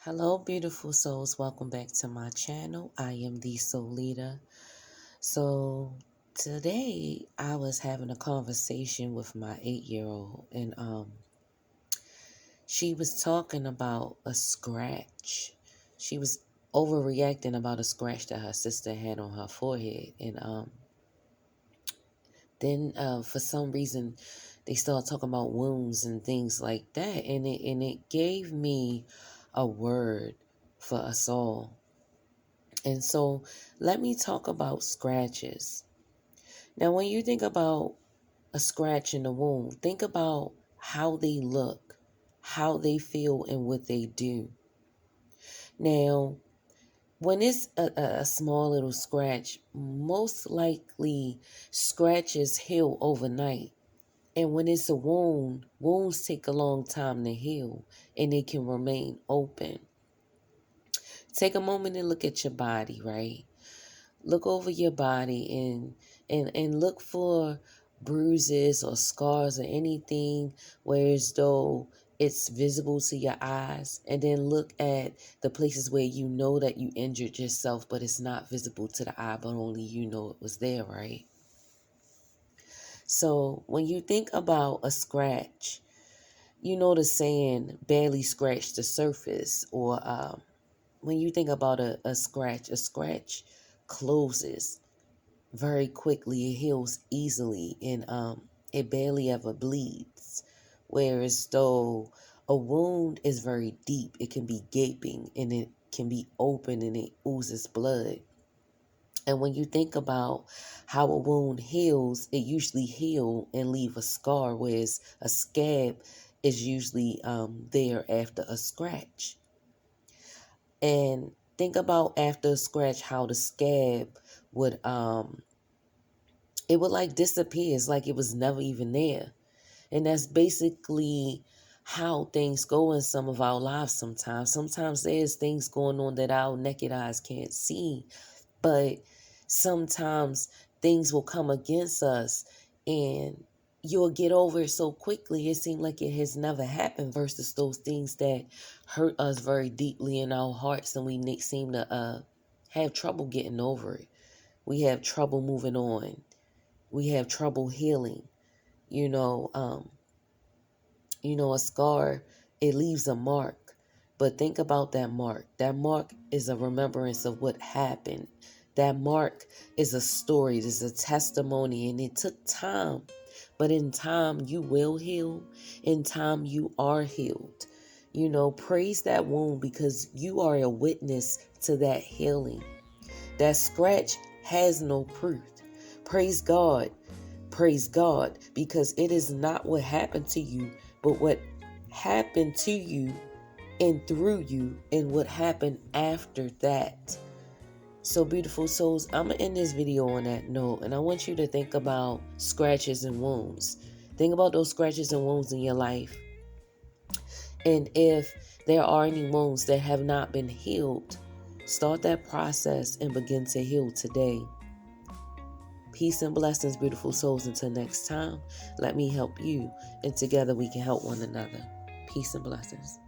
Hello, beautiful souls. Welcome back to my channel. I am the Soul Leader. So, today I was having a conversation with my 8-year-old, and she was talking about a scratch. She was overreacting about a scratch that her sister had on her forehead, and then for some reason they started talking about wounds and things like that, and it gave me a word for us all. And so let me talk about scratches. Now, when you think about a scratch in the wound, think about how they look, how they feel, and what they do. Now, when it's a small little scratch, most likely scratches heal overnight. And when it's a wound, wounds take a long time to heal and they can remain open. Take a moment and look at your body, right? Look over your body and look for bruises or scars or anything where as though it's visible to your eyes, and then look at the places where you know that you injured yourself but it's not visible to the eye, but only you know it was there, right? So when you think about a scratch, you know the saying barely scratch the surface, or when you think about a scratch closes very quickly. It heals easily, and it barely ever bleeds. Whereas though a wound is very deep, it can be gaping and it can be open and it oozes blood. And when you think about how a wound heals, it usually heal and leave a scar, whereas a scab is usually there after a scratch. And think about after a scratch how the scab would it would like disappear. It's like it was never even there. And that's basically how things go in some of our lives sometimes. Sometimes there's things going on that our naked eyes can't see, but sometimes things will come against us and you'll get over it so quickly. It seems like it has never happened, versus those things that hurt us very deeply in our hearts and we seem to have trouble getting over it. We have trouble moving on. We have trouble healing. You know, a scar, it leaves a mark. But think about that mark. That mark is a remembrance of what happened. That mark is a story, it is a testimony, and it took time. But in time, you will heal. In time, you are healed. Praise that wound because you are a witness to that healing. That scratch has no proof. Praise God. Praise God, because it is not what happened to you, but what happened to you and through you and what happened after that. So, beautiful souls, I'm going to end this video on that note, and I want you to think about scratches and wounds. Think about those scratches and wounds in your life. And if there are any wounds that have not been healed, start that process and begin to heal today. Peace and blessings, beautiful souls. Until next time, let me help you, and together we can help one another. Peace and blessings.